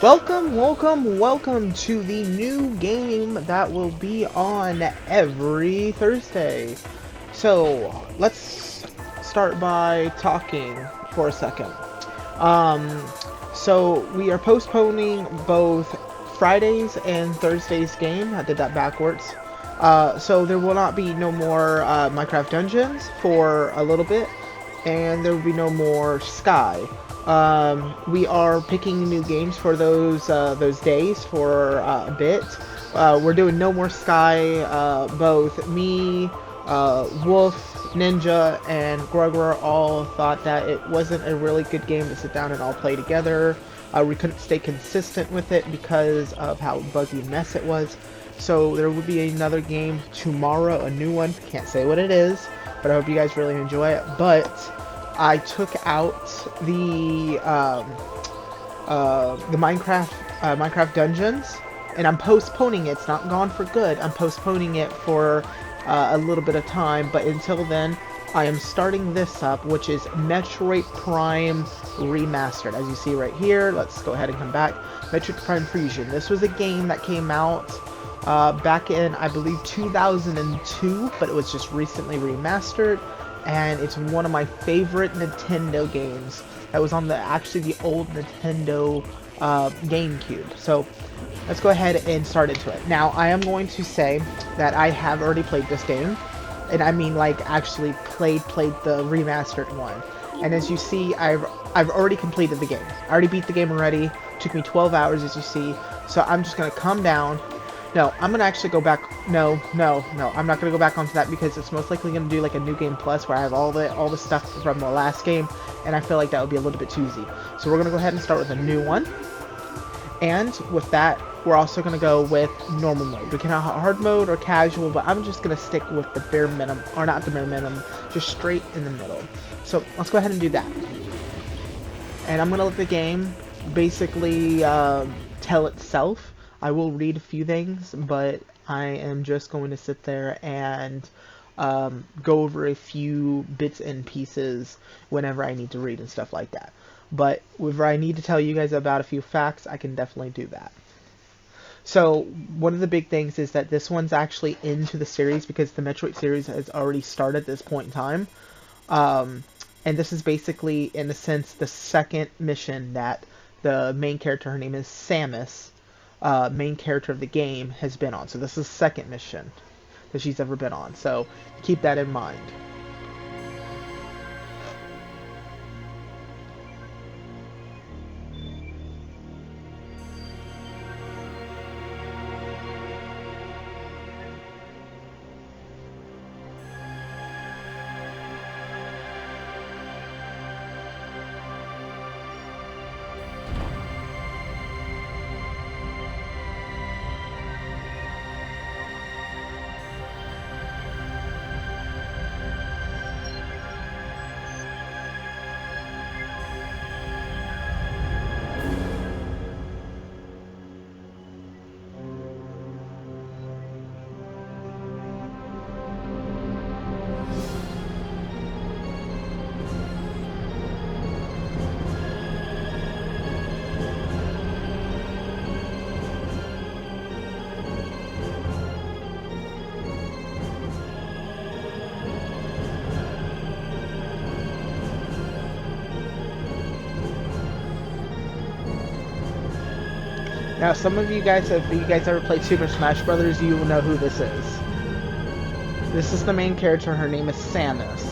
Welcome to the new game that will be on every Thursday. So, let's start by talking for a second. Um, so we are postponing both Fridays and Thursdays game. I did that backwards. So there will not be no more Minecraft Dungeons for a little bit, and there will be no more Sky. We are picking new games for those days for a bit. We're doing No More Sky. Both me, Wolf, Ninja, and Grugger all thought that it wasn't a really good game to sit down and all play together. We couldn't stay consistent with it because of how buggy and mess it was. So there will be another game tomorrow, a new one. Can't say what it is, but I hope you guys really enjoy it. But I took out the Minecraft Dungeons, and I'm postponing it. It's not gone for good. I'm postponing it for a little bit of time, but until then, I am starting this up, which is Metroid Prime Remastered. As you see right here, let's go ahead and come back. Metroid Prime Fusion. This was a game that came out back in, I believe, 2002, but it was just recently remastered, and it's one of my favorite Nintendo games. That was on actually the old Nintendo GameCube. So let's go ahead and start into it. Now, I am going to say that I have already played this game, and I mean like actually played the remastered one. And as you see, I've already completed the game. I already beat the game already. It took me 12 hours, as you see. So I'm just gonna come down. No, I'm gonna actually go back. No, I'm not gonna go back onto that because it's most likely gonna do like a new game plus where I have all the stuff from the last game, and I feel like that would be a little bit too easy. So we're gonna go ahead and start with a new one. And with that, we're also going to go with normal mode. We can have hard mode or casual, but I'm just going to stick with the bare minimum, or not the bare minimum, just straight in the middle. So let's go ahead and do that. And I'm going to let the game basically tell itself. I will read a few things, but I am just going to sit there and go over a few bits and pieces whenever I need to read and stuff like that. But whenever I need to tell you guys about a few facts, I can definitely do that. So one of the big things is that this one's actually into the series because the Metroid series has already started at this point in time. And this is basically, in a sense, the second mission that the main character, her name is Samus, main character of the game, has been on. So this is the second mission that she's ever been on. So keep that in mind. Now, some of you guys, if you guys ever played Super Smash Brothers, you will know who this is. This is the main character. Her name is Samus.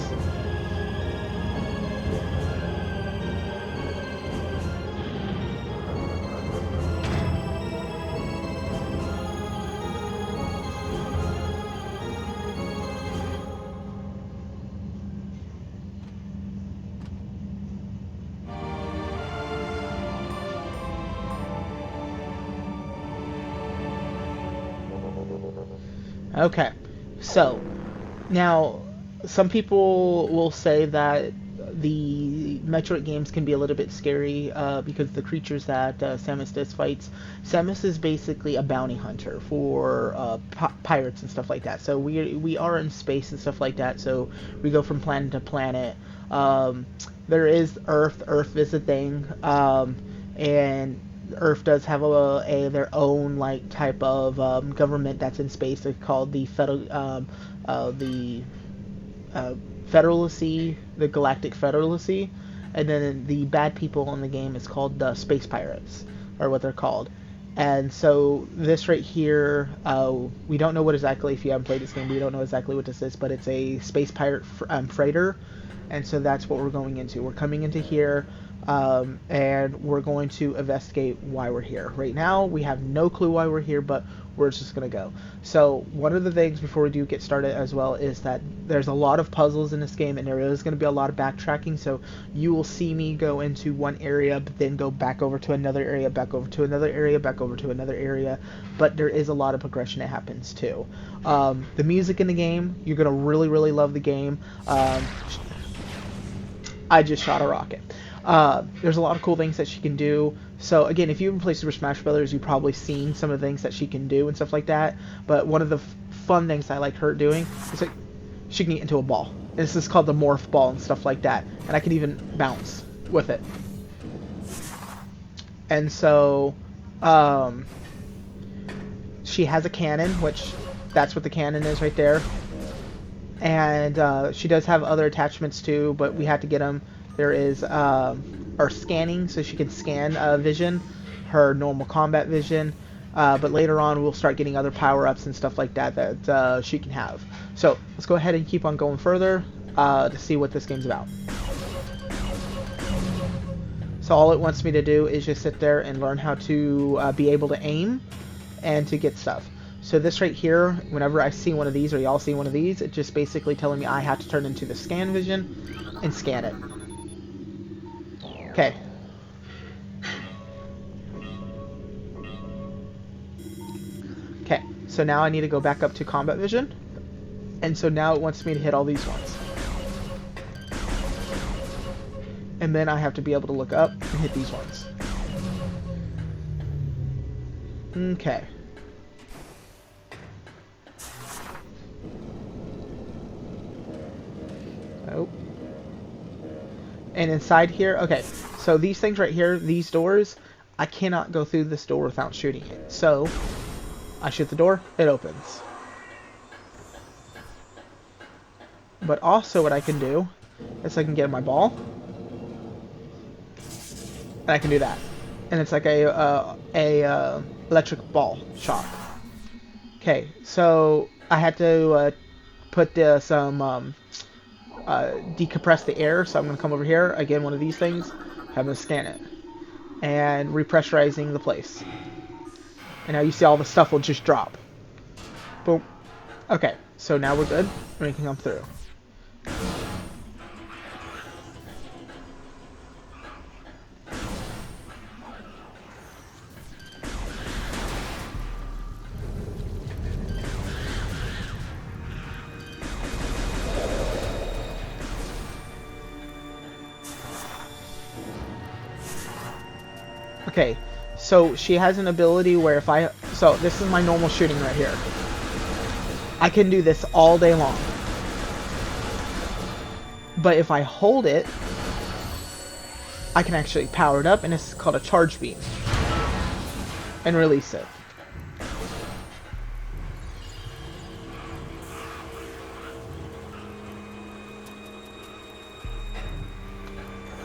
Okay, so now some people will say that the Metroid games can be a little bit scary because the creatures that Samus does fights. Samus is basically a bounty hunter for pirates and stuff like that. So we are in space and stuff like that. So we go from planet to planet. There is Earth. Earth is a thing, and Earth does have their own like type of government that's in space. They're called the uh, Federalacy, the Galactic Federalacy, and then the bad people in the game is called the Space Pirates, or what they're called. And so this right here, we don't know what exactly. If you haven't played this game, we don't know exactly what this is, but it's a space pirate freighter, and so that's what we're going into. We're coming into here, and we're going to investigate why we're here. Right now, we have no clue why we're here, but we're just going to go. So one of the things before we do get started as well is that there's a lot of puzzles in this game, and there is going to be a lot of backtracking. So you will see me go into one area, but then go back over to another area, back over to another area, back over to another area. But there is a lot of progression that happens too. The music in the game, you're going to really, really love the game. I just shot a rocket. There's a lot of cool things that she can do. So again, if you even play Super Smash Brothers, you've probably seen some of the things that she can do and stuff like that. But one of the fun things I like her doing is like she can get into a ball. And this is called the morph ball and stuff like that. And I can even bounce with it. And so she has a cannon, which that's what the cannon is right there. And she does have other attachments too, but we have to get them. There is our scanning, so she can scan vision, her normal combat vision, but later on we'll start getting other power-ups and stuff like that that she can have. So let's go ahead and keep on going further to see what this game's about. So all it wants me to do is just sit there and learn how to be able to aim and to get stuff. So this right here, whenever I see one of these, or y'all see one of these, it's just basically telling me I have to turn into the scan vision and scan it. Okay. Okay, so now I need to go back up to combat vision. And so now it wants me to hit all these ones. And then I have to be able to look up and hit these ones. Okay. Oh. And inside here, okay, so these things right here, these doors, I cannot go through this door without shooting it. So I shoot the door, it opens. But also what I can do is I can get my ball, and I can do that. And it's like a electric ball shock. Okay, so I had to put some decompress the air, so I'm going to come over here, again, one of these things, have them scan it, and repressurizing the place. And now you see all the stuff will just drop. Boom. Okay, so now we're good, we can come through. Okay, so she has an ability where if so this is my normal shooting right here. I can do this all day long. But if I hold it, I can actually power it up, and it's called a charge beam. And release it.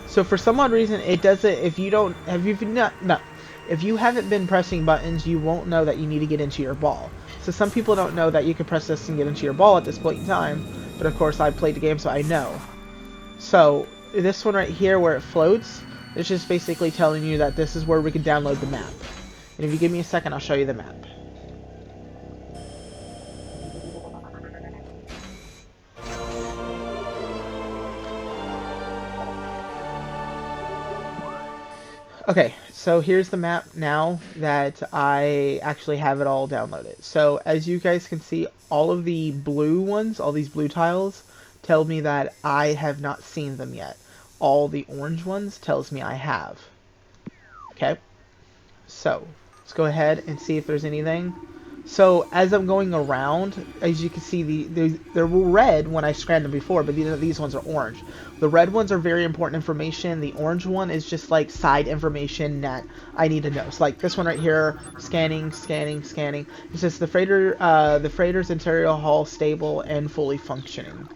So for some odd reason, it doesn't. If you don't, if you haven't been pressing buttons, you won't know that you need to get into your ball. So some people don't know that you can press this and get into your ball at this point in time. But of course, I played the game, so I know. So this one right here, where it floats, it's just basically telling you that this is where we can download the map. And if you give me a second, I'll show you the map. Okay, so here's the map now that I actually have it all downloaded. So as you guys can see, all of the blue ones, all these blue tiles, tell me that I have not seen them yet. All the orange ones tells me I have. Okay, so let's go ahead and see if there's anything. So as I'm going around, as you can see, they're red when I scanned them before, but these ones are orange. The red ones are very important information. The orange one is just like side information that I need to know. So like this one right here, scanning, scanning, scanning. It says the freighter's interior hull stable and fully functioning.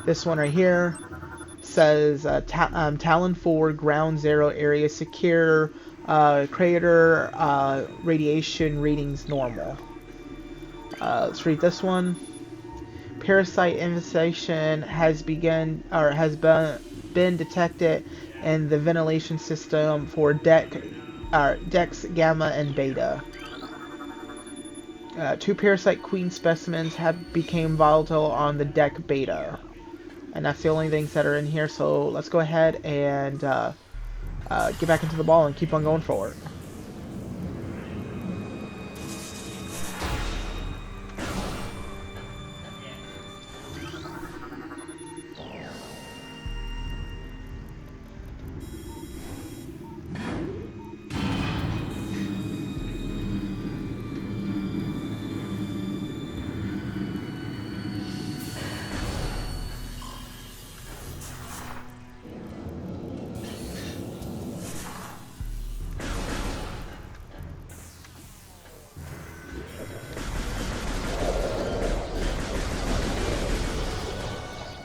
This one right here says Talon 4 ground zero area secure. Crater radiation readings normal. Let's read this one. Parasite infestation has been detected in the ventilation system for decks gamma and beta. Two parasite queen specimens have became volatile on the deck beta, and that's the only things that are in here. So let's go ahead and get back into the ball and keep on going forward.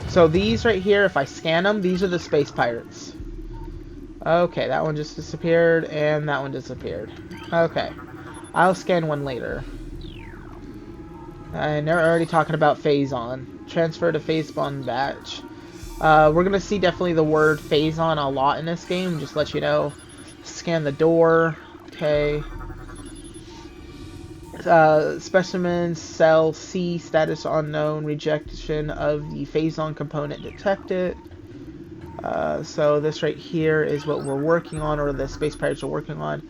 So these right here, if I scan them, these are the space pirates. Okay, that one just disappeared, and that one disappeared. Okay, I'll scan one later. And they're already talking about Phazon. Transfer to Phazon batch. We're gonna see definitely the word Phazon a lot in this game, just let you know. Scan the door. Okay. Specimen cell C status unknown, rejection of the Phazon component detected. So this right here is what we're working on, or the space pirates are working on.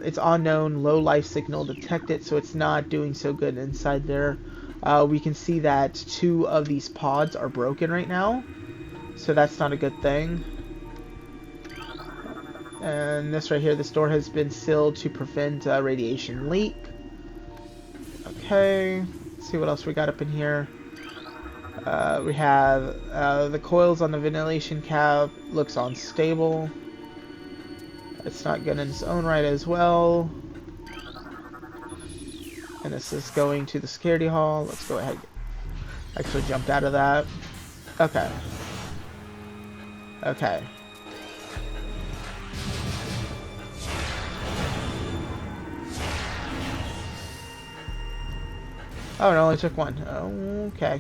It's unknown, low life signal detected, so it's not doing so good inside there. We can see that 2 of these pods are broken right now, so that's not a good thing. And this right here, this door has been sealed to prevent radiation leak. Okay, let's see what else we got up in here. We have the coils on the ventilation cap looks unstable. It's not good in its own right as well. And this is going to the security hall. Let's go ahead. Actually jumped out of that. Okay. Okay. Oh, it only took one. Okay.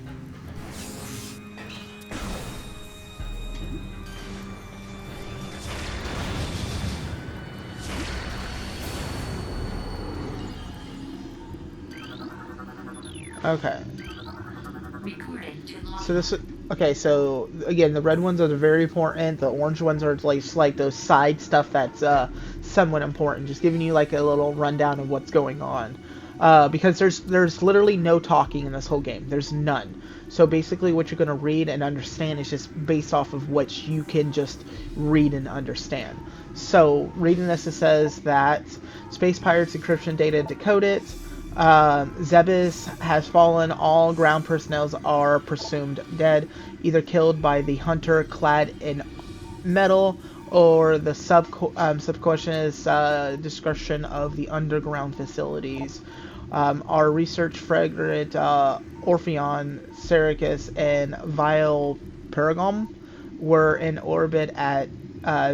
Okay. So this, okay, so again, the red ones are very important. The orange ones are like those side stuff that's somewhat important. Just giving you like a little rundown of what's going on. Because there's literally no talking in this whole game. There's none. So basically what you're going to read and understand is just based off of what you can just read and understand. So reading this, it says that Space Pirates encryption data decoded. Zebes has fallen. All ground personnel are presumed dead, either killed by the hunter clad in metal or the subconscious destruction of the underground facilities. Our research frigate Orpheon, Syracuse, and Vile Paragom were in orbit at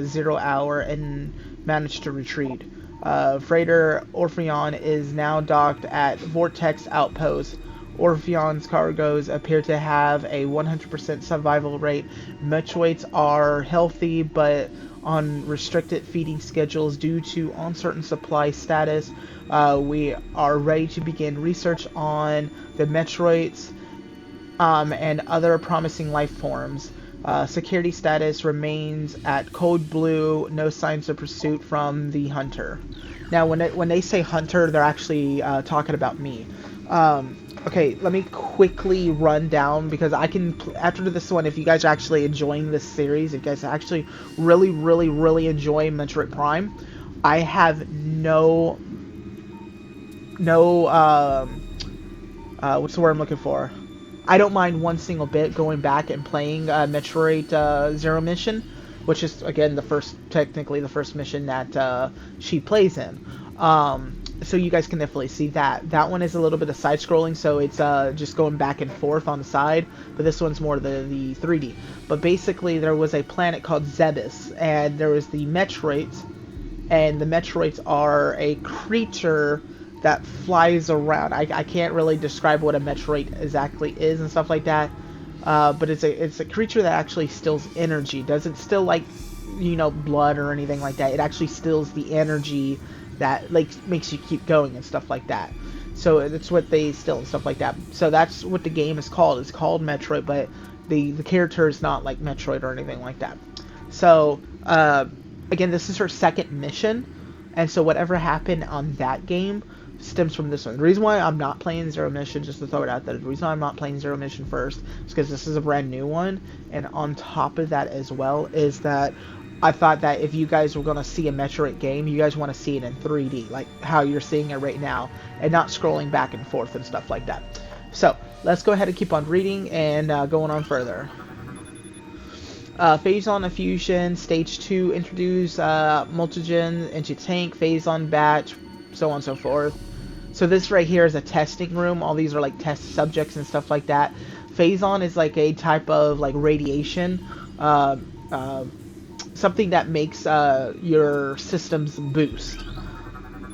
0 hour and managed to retreat. Freighter Orpheon is now docked at Vortex Outpost. Orpheon's cargoes appear to have a 100% survival rate. Metroids are healthy, but on restricted feeding schedules due to uncertain supply status. We are ready to begin research on the Metroids and other promising life forms. Security status remains at code blue. No signs of pursuit from the hunter. Now, when they say hunter, they're actually talking about me. Okay, let me quickly run down because I can after this one. If you guys are actually enjoying this series, if you guys actually really enjoy Metroid Prime, I have no no, what's the word I'm looking for? I don't mind one single bit going back and playing Metroid Zero Mission, which is again technically the first mission that she plays in. So you guys can definitely see that. That one is a little bit of side scrolling, so it's just going back and forth on the side, but this one's more the 3D. But basically, there was a planet called Zebes, and there was the Metroids, and the Metroids are a creature that flies around. I can't really describe what a Metroid exactly is and stuff like that, but it's a creature that actually steals energy. Doesn't steal like blood or anything like that. It actually steals the energy that like makes you keep going and stuff like that. So that's what they steal and stuff like that. So that's what the game is called. It's called Metroid, but the character is not like Metroid or anything like that. So again, this is her second mission, and so whatever happened on that game stems from this one. The reason why I'm not playing Zero Mission, just to throw it out there, the reason why I'm not playing Zero Mission first is because this is a brand new one, and on top of that as well is that I thought that if you guys were going to see a Metroid game, you guys want to see it in 3D, like how you're seeing it right now, and not scrolling back and forth and stuff like that. So, let's go ahead and keep on reading and going on further. Phase-on Fusion, Stage 2, introduce Multigen into tank, Phase-on batch, so on and so forth. So this right here is a testing room. All these are like test subjects and stuff like that. Phase-on is like a type of like radiation, something that makes your systems boost.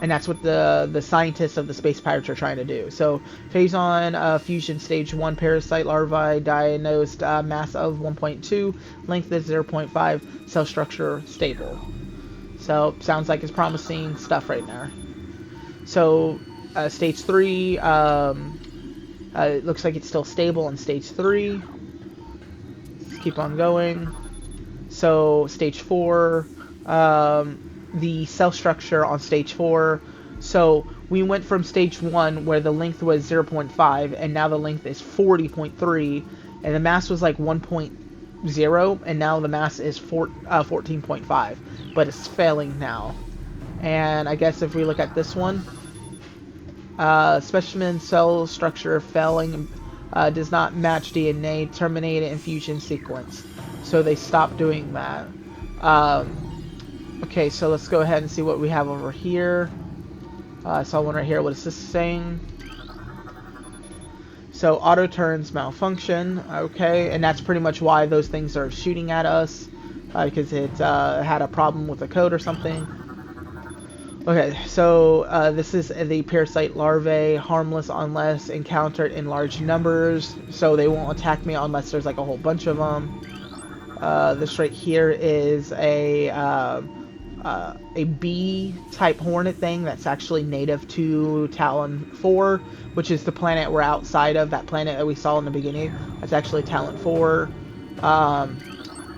And that's what the scientists of the space pirates are trying to do. So, Phase-on Fusion Stage 1 parasite larvae diagnosed, mass of 1.2, length is 0.5, cell structure stable. So, sounds like it's promising stuff right there. So, Stage 3, it looks like it's still stable in Stage 3. Let's keep on going. So, Stage 4, the cell structure on Stage 4. So we went from Stage 1 where the length was 0.5 and now the length is 40.3 and the mass was like 1.0 and now the mass is 14.5, but it's failing now. And I guess if we look at this one, specimen cell structure failing, does not match DNA, terminated infusion sequence. So they stopped doing that. Okay, so let's go ahead and see what we have over here. I saw one right here. What is this saying? So auto turns malfunction. Okay, and that's pretty much why those things are shooting at us, because it had a problem with the code or something. Okay, so this is the parasite larvae, harmless unless encountered in large numbers. So they won't attack me unless there's like a whole bunch of them. This right here is a bee-type hornet thing that's actually native to Talon 4, which is the planet we're outside of, that planet that we saw in the beginning. That's actually Talon 4.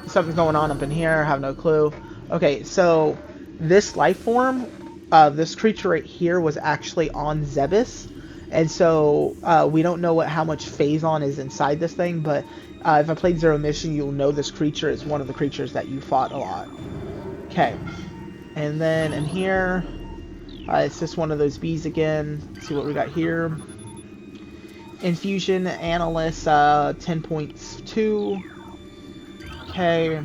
Something's going on up in here, I have no clue. Okay, so this life form, this creature right here was actually on Zebes, and so we don't know how much Phase-on is inside this thing, but if I played Zero Mission, you'll know this creature is one of the creatures that you fought a lot. Okay. And then in here, it's just one of those bees again. Let's see what we got here. Infusion Analyst 10.2. Okay.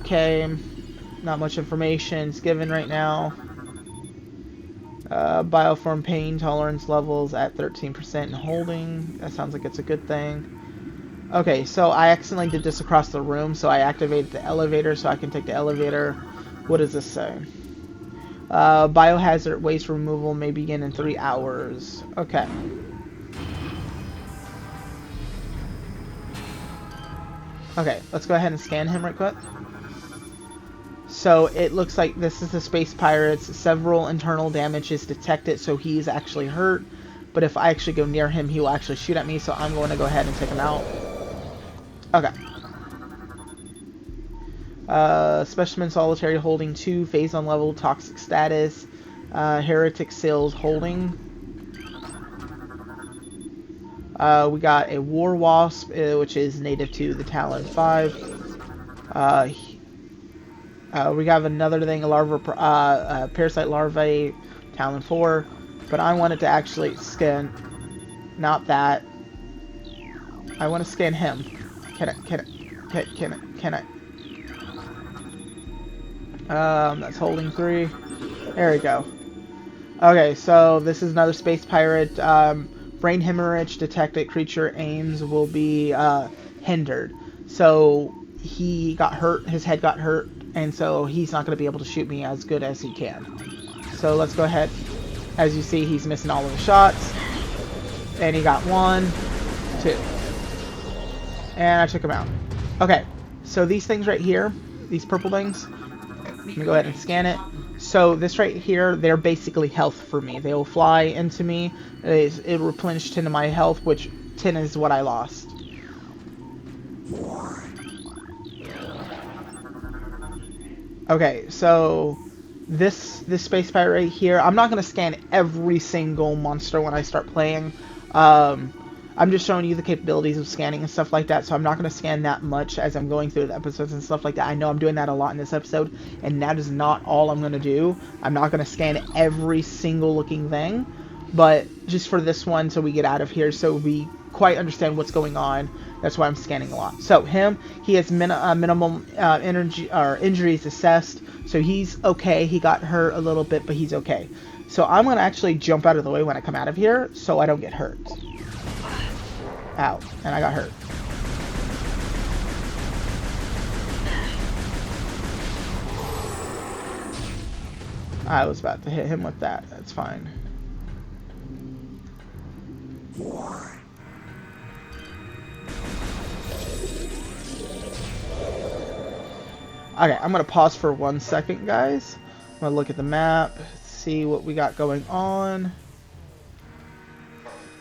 Okay. Not much information is given right now. Bioform pain tolerance levels at 13% and holding. That sounds like it's a good thing. Okay, so I accidentally did this across the room, so I activated the elevator so I can take the elevator. What does this say? Biohazard waste removal may begin in 3 hours. Okay. Okay, let's go ahead and scan him right quick. So it looks like this is the Space Pirates. Several internal damage is detected, so he's actually hurt. But if I actually go near him, he will actually shoot at me, so I'm going to go ahead and take him out. Okay. Specimen solitary holding 2, Phase-on level, toxic status, heretic seals holding. We got a war wasp, which is native to the Talon 5. We have another thing, a parasite larvae Talon 4. But I wanted to actually scan, not that. I want to scan him. Can I? That's holding 3. There we go. Okay, so this is another space pirate. Brain hemorrhage detected. Creature aims will be hindered. So he got hurt. His head got hurt, and so he's not going to be able to shoot me as good as he can. So let's go ahead. As you see, he's missing all of the shots. And he got 1, 2. And I took him out. Okay, so these things right here, these purple things, let me go ahead and scan it. So this right here, they're basically health for me. They will fly into me. It replenished 10 of my health, which 10 is what I lost. Okay, so this space pirate right here, I'm not going to scan every single monster when I start playing. I'm just showing you the capabilities of scanning and stuff like that, so I'm not going to scan that much as I'm going through the episodes and stuff like that. I know I'm doing that a lot in this episode, and that is not all I'm going to do. I'm not going to scan every single looking thing, but just for this one, so we get out of here, so we quite understand what's going on. That's why I'm scanning a lot. So him, he has minimum energy or injuries assessed, so he's okay. He got hurt a little bit, but he's okay. So I'm going to actually jump out of the way when I come out of here, so I don't get hurt. Ow, and I got hurt. I was about to hit him with that. That's fine. Okay, I'm going to pause for 1 second, guys. I'm going to look at the map, see what we got going on.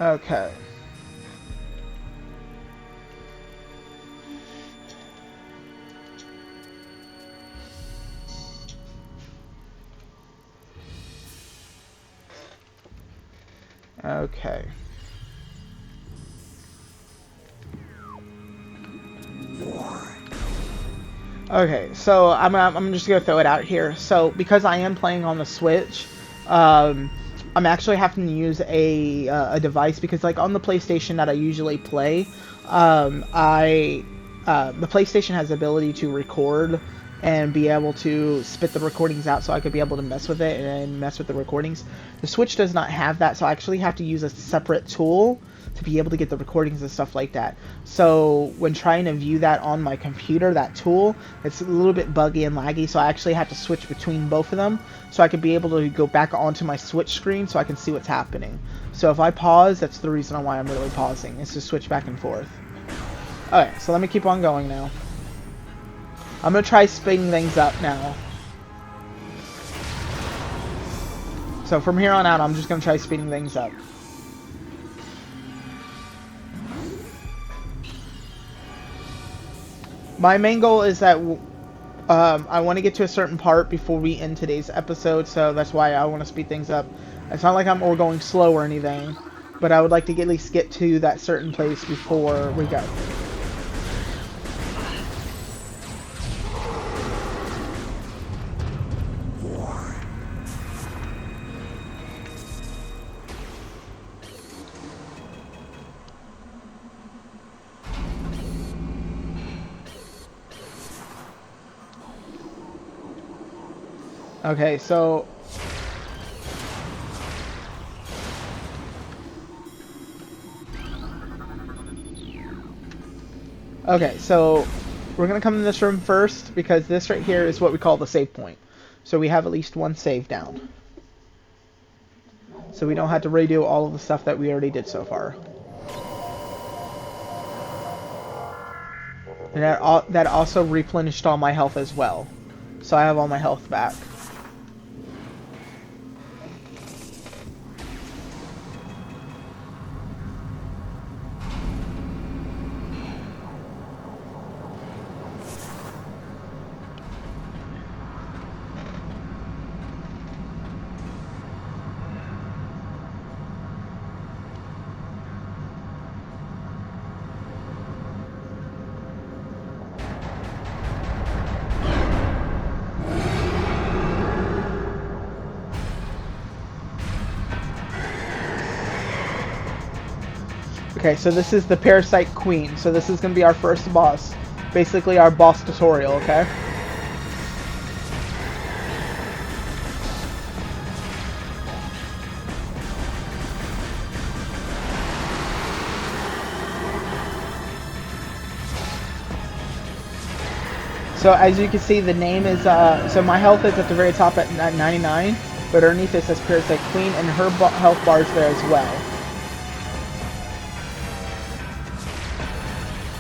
Okay. Okay. Okay, so I'm just gonna throw it out here. So because I am playing on the Switch, I'm actually having to use a device because like on the PlayStation that I usually play, the PlayStation has the ability to record and be able to spit the recordings out so I could be able to mess with it and mess with the recordings. The Switch does not have that, so I actually have to use a separate tool to be able to get the recordings and stuff like that. So when trying to view that on my computer, that tool, it's a little bit buggy and laggy, so I actually have to switch between both of them so I could be able to go back onto my Switch screen so I can see what's happening. So if I pause, that's the reason why I'm really pausing, is to switch back and forth. Okay, so let me keep on going now. I'm going to try speeding things up now. So from here on out, I'm just going to try speeding things up. My main goal is that I want to get to a certain part before we end today's episode, so that's why I want to speed things up. It's not like we're going slow or anything, but I would like to at least get to that certain place before we go. Okay, so we're gonna come in this room first because this right here is what we call the save point. So we have at least one save down. So we don't have to redo all of the stuff that we already did so far. And that also replenished all my health as well. So I have all my health back. Okay, so this is the Parasite Queen. So this is going to be our first boss. Basically our boss tutorial, okay? So as you can see, the name is, so my health is at the very top at 99, but underneath it says Parasite Queen, and her health bar is there as well.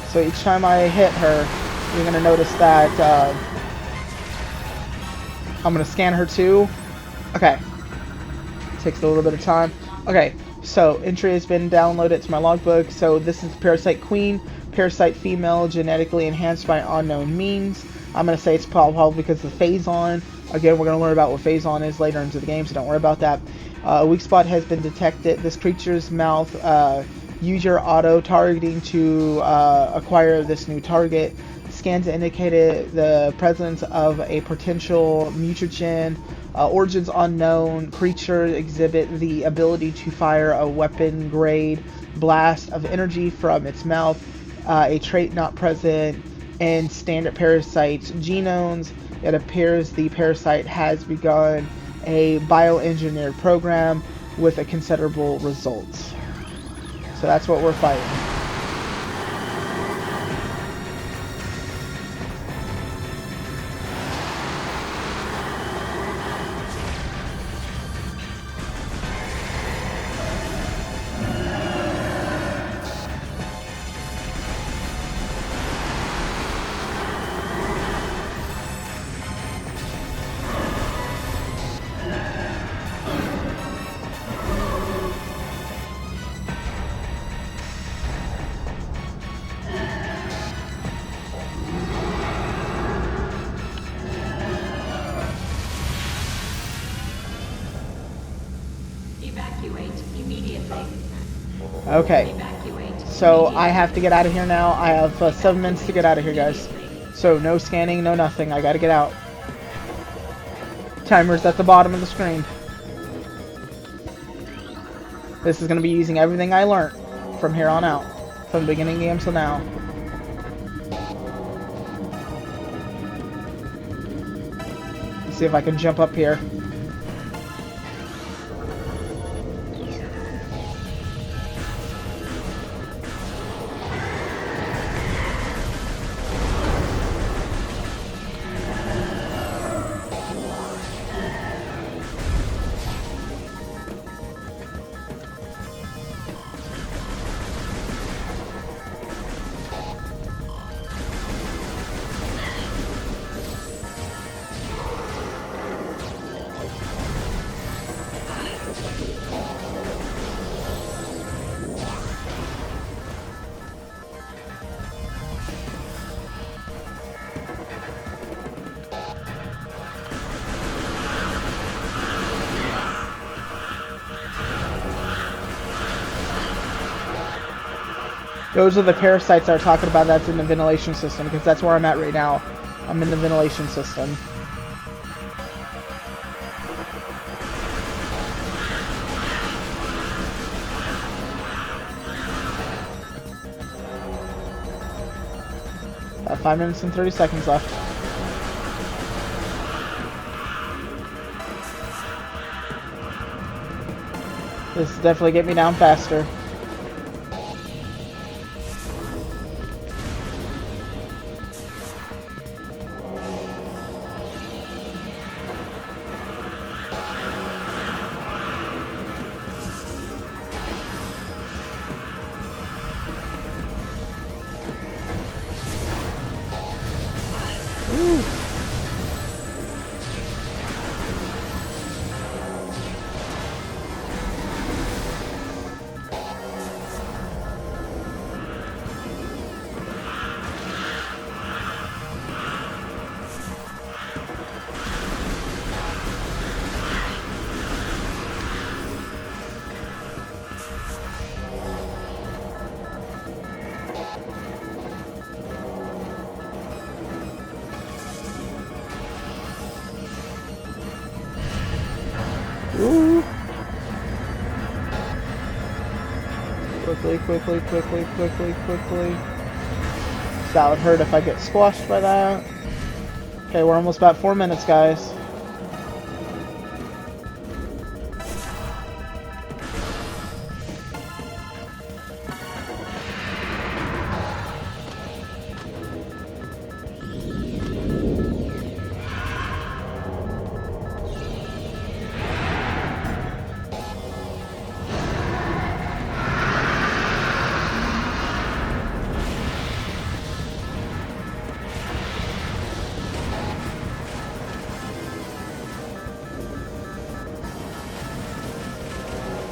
So each time I hit her, you're going to notice that I'm going to scan her too. Okay. Takes a little bit of time. Okay, so entry has been downloaded to my logbook. So this is Parasite Queen, Parasite female, genetically enhanced by unknown means. I'm going to say it's probably because of the Phazon. Again, we're going to learn about what Phazon is later into the game, so don't worry about that. A weak spot has been detected. This creature's mouth. Use your auto-targeting to acquire this new target. Scans indicated the presence of a potential mutagen. Origins unknown. Creature exhibit the ability to fire a weapon-grade blast of energy from its mouth. A trait not present in standard parasites' genomes. It appears the parasite has begun a bioengineered program with a considerable results. So that's what we're fighting. Okay, so I have to get out of here now. I have 7 minutes to get out of here, guys. So no scanning, no nothing. I gotta get out. Timer's at the bottom of the screen. This is gonna be using everything I learned from here on out, from the beginning of the game till now. Let's see if I can jump up here. Those are the parasites that are talking about that's in the ventilation system, because that's where I'm at right now. I'm in the ventilation system. Got 5 minutes and 30 seconds left. This is definitely get me down faster. Quickly, quickly, quickly, quickly, quickly. That would hurt if I get squashed by that. Okay, we're almost about 4 minutes, guys.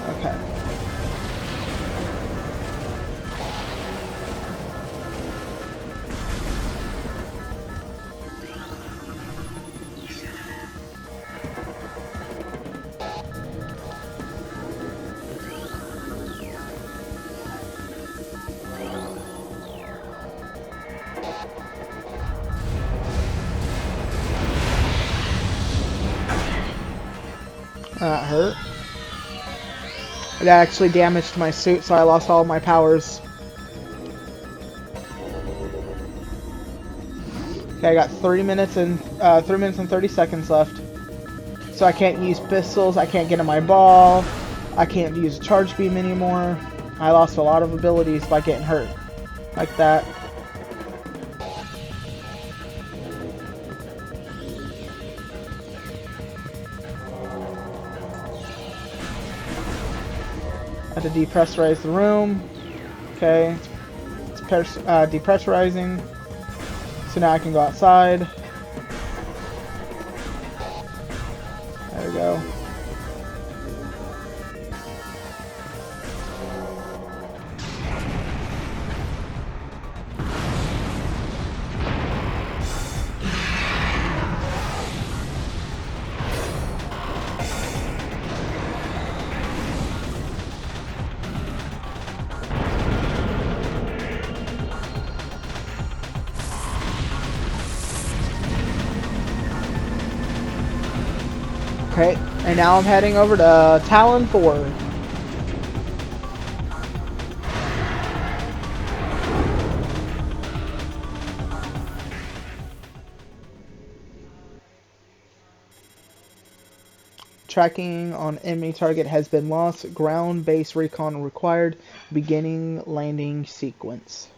Okay. That hurt. It actually damaged my suit, so I lost all of my powers. Okay, I got 3 minutes and 3 minutes and 30 seconds left. So I can't use pistols, I can't get in my ball, I can't use a charge beam anymore. I lost a lot of abilities by getting hurt. Like that. I had to depressurize the room. Okay. It's depressurizing. So now I can go outside. There we go. Okay, and now I'm heading over to Talon 4. Tracking on enemy target has been lost. Ground-based recon required. Beginning landing sequence.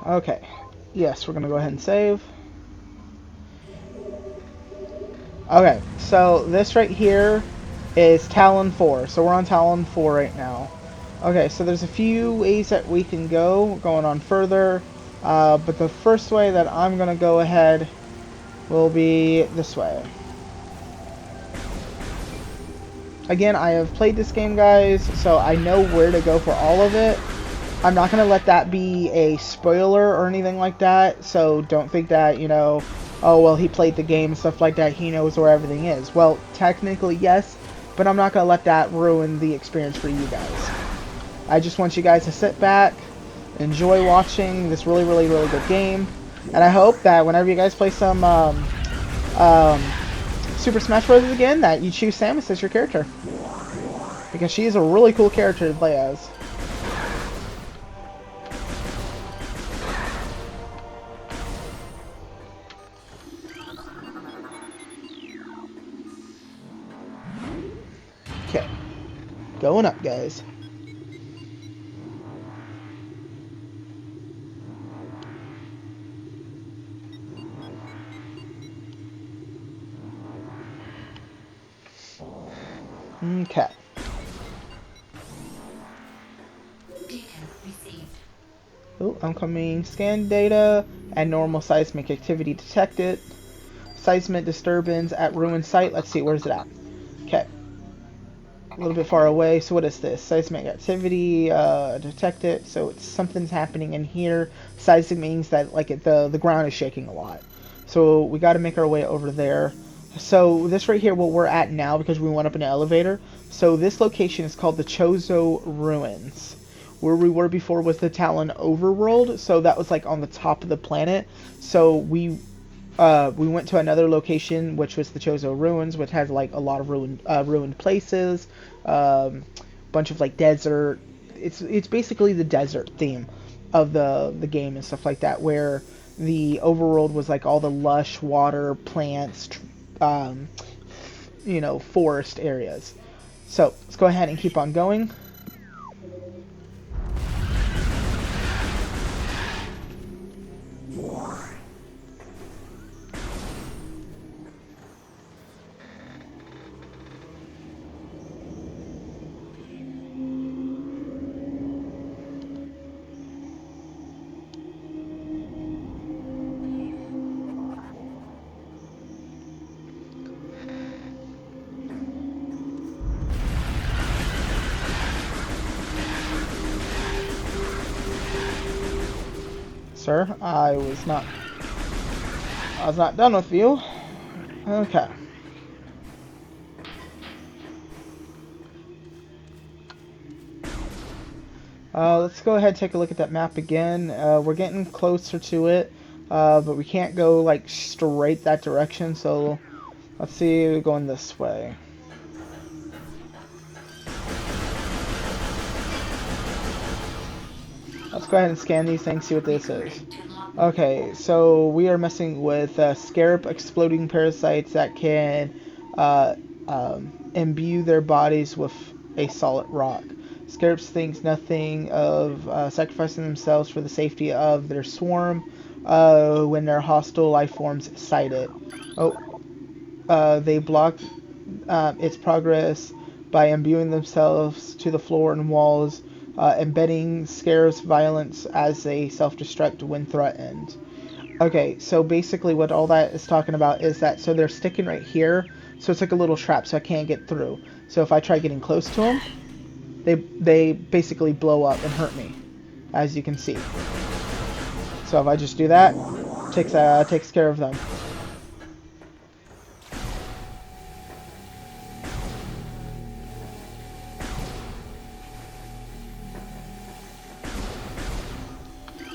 Okay, yes, we're gonna go ahead and save. Okay, so this right here is Talon 4. So we're on Talon 4 right now. Okay, so there's a few ways that we can go, going on further. But the first way that I'm gonna go ahead will be this way. Again, I have played this game, guys, so I know where to go for all of it. I'm not going to let that be a spoiler or anything like that, so don't think that, you know, oh, well, he played the game and stuff like that, he knows where everything is. Well, technically, yes, but I'm not going to let that ruin the experience for you guys. I just want you guys to sit back, enjoy watching this really, really, really good game, and I hope that whenever you guys play some Super Smash Bros. Again, that you choose Samus as your character. Because she is a really cool character to play as. Okay. Going up, guys. Okay. Oh, oncoming scan data and normal seismic activity detected. Seismic disturbance at ruined site. Let's see, where's it at? Okay. A little bit far away. So what is this? Seismic activity detected. So it's something's happening in here. Seismic means that like the ground is shaking a lot. So we got to make our way over there. So this right here, what we're at now, because we went up in an elevator. So this location is called the Chozo Ruins. Where we were before was the Talon Overworld. So that was like on the top of the planet. So we went to another location, which was the Chozo Ruins, which has like a lot of ruined places, bunch of like desert. It's basically the desert theme of the game and stuff like that, where the overworld was like all the lush water, plants, um, forest areas. So let's go ahead and keep on going. Sir, I was not done with you. Okay. Let's go ahead and take a look at that map again. We're getting closer to it, but we can't go like straight that direction, so let's see, we're going this way. Let's go ahead and scan these things, see what this is. Okay, so we are messing with scarab exploding parasites that can uh, imbue their bodies with a solid rock. Scarabs thinks nothing of sacrificing themselves for the safety of their swarm when their hostile life forms sight it. Oh, they block its progress by imbuing themselves to the floor and walls, embedding scarce violence as they self-destruct when threatened. Okay, so basically what all that is talking about is that, so they're sticking right here, so it's like a little trap, so I can't get through. So if I try getting close to them, they basically blow up and hurt me, as you can see. So if I just do that, takes care of them.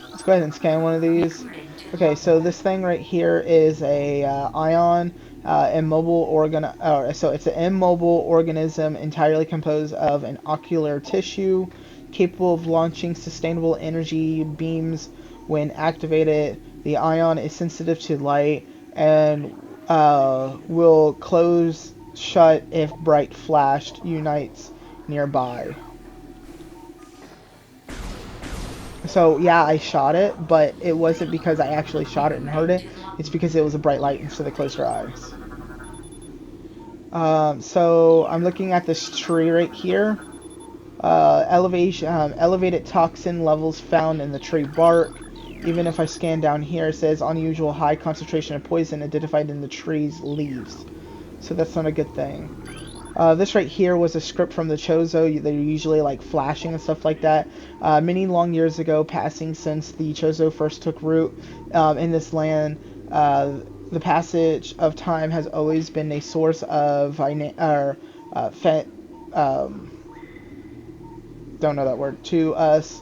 Let's go ahead and scan one of these. Okay, so this thing right here is a ion immobile so it's an immobile organism entirely composed of an ocular tissue, capable of launching sustainable energy beams when activated. The ion is sensitive to light and will close shut if bright flashed unites nearby. So yeah, I shot it, but it wasn't because I actually shot it and hurt it. It's because it was a bright light, and so they closed their eyes. So I'm looking at this tree right here. Elevated toxin levels found in the tree bark. Even if I scan down here, it says unusual high concentration of poison identified in the tree's leaves. So that's not a good thing. This right here was a script from the Chozo. They're usually like flashing and stuff like that. Many long years ago, passing since the Chozo first took root in this land, the passage of time has always been a source of don't know that word to us,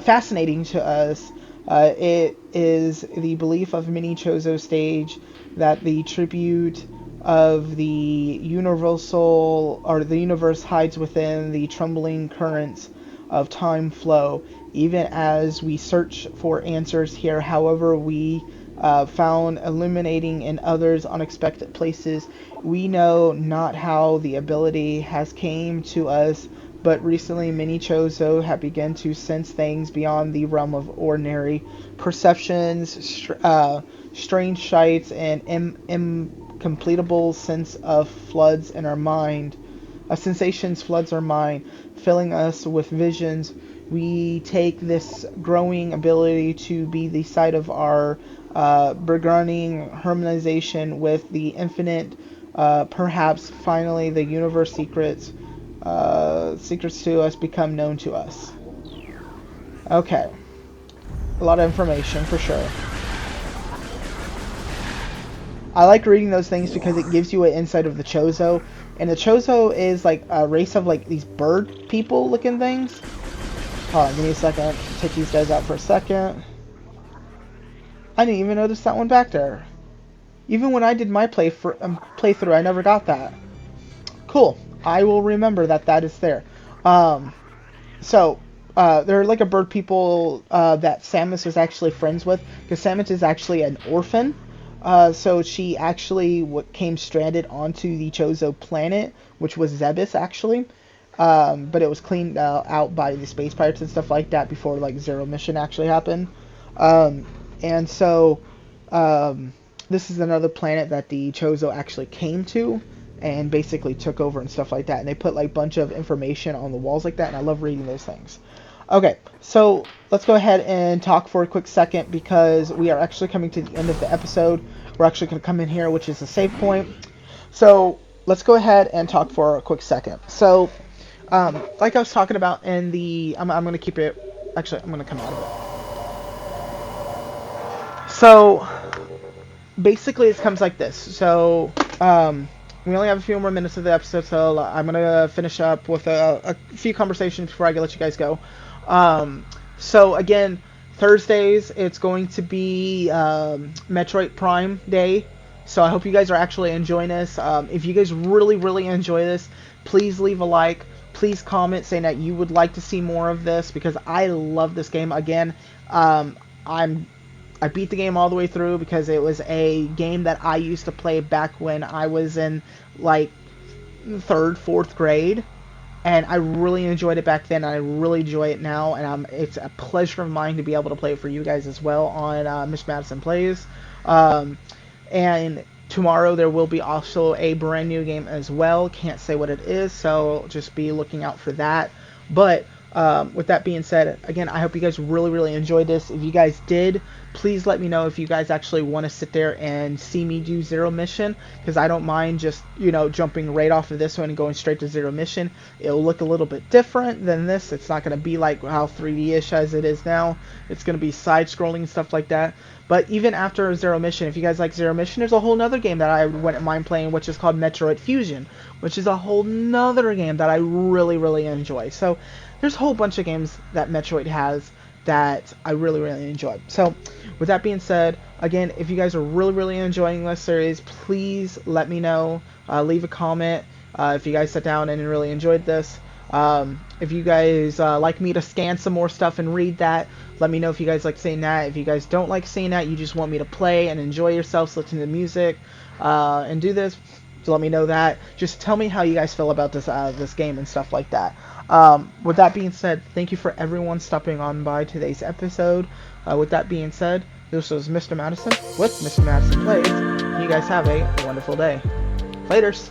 fascinating to us. It is the belief of many Chozo stage that the tribute of the universal or the universe hides within the trembling currents of time flow. Even as we search for answers here, however, we found illuminating in others unexpected places. We know not how the ability has came to us, but recently many Chozo have begun to sense things beyond the realm of ordinary perceptions, strange sights, and incompletable sense of sensations floods our mind, filling us with visions we take this growing ability to be the site of our beginning harmonization with the infinite, perhaps finally the universe secrets, secrets to us become known to us. Okay, a lot of information for sure. I like reading those things because it gives you an insight of the Chozo, and the Chozo is like a race of like these bird people looking things. Hold on, give me a second. Take these guys out for a second. I didn't even notice that one back there. Even when I did my playthrough, I never got that. Cool. I will remember that that is there. Um, so, they're like a bird people that Samus was actually friends with, because Samus is actually an orphan. So she actually came stranded onto the Chozo planet, which was Zebes actually. But it was cleaned out by the space pirates and stuff like that before like Zero Mission actually happened. Um, and so this is another planet that the Chozo actually came to and basically took over and stuff like that. And they put like a bunch of information on the walls like that, and I love reading those things. Okay, so let's go ahead and talk for a quick second because we are actually coming to the end of the episode. We're actually going to come in here, which is a save point. So let's go ahead and talk for a quick second. So, like I was talking about in the, I'm going to keep it, actually, I'm going to come out of it. So, basically it comes like this. So, we only have a few more minutes of the episode, so I'm going to finish up with a few conversations before I let you guys go. So again, Thursdays, it's going to be Metroid Prime Day. So I hope you guys are actually enjoying this. If you guys really, really enjoy this, please leave a like. Please comment saying that you would like to see more of this because I love this game. Again, I beat the game all the way through because it was a game that I used to play back when I was in like third, fourth grade, and I really enjoyed it back then. I really enjoy it now, and it's a pleasure of mine to be able to play it for you guys as well on Mr. Madison Plays. And tomorrow there will be also a brand new game as well. Can't say what it is, so just be looking out for that. But with that being said, again, I hope you guys really, really enjoyed this. If you guys did, please let me know if you guys actually want to sit there and see me do Zero Mission, because I don't mind just, jumping right off of this one and going straight to Zero Mission. It'll look a little bit different than this. It's not going to be like how 3D-ish as it is now. It's going to be side-scrolling and stuff like that. But even after Zero Mission, if you guys like Zero Mission, there's a whole nother game that I wouldn't mind playing, which is called Metroid Fusion, which is a whole nother game that I really, really enjoy. So there's a whole bunch of games that Metroid has that I really, really enjoy. So with that being said, again, if you guys are really, really enjoying this series, please let me know. Leave a comment if you guys sat down and really enjoyed this. If you guys like me to scan some more stuff and read that, let me know if you guys like seeing that. If you guys don't like seeing that, you just want me to play and enjoy yourselves, listen to music, and do this, so let me know that. Just tell me how you guys feel about this game and stuff like that. With that being said, thank you for everyone stopping on by today's episode. With that being said, this was Mr. Madison with Mr. Madison Plays. You guys have a wonderful day. Laters.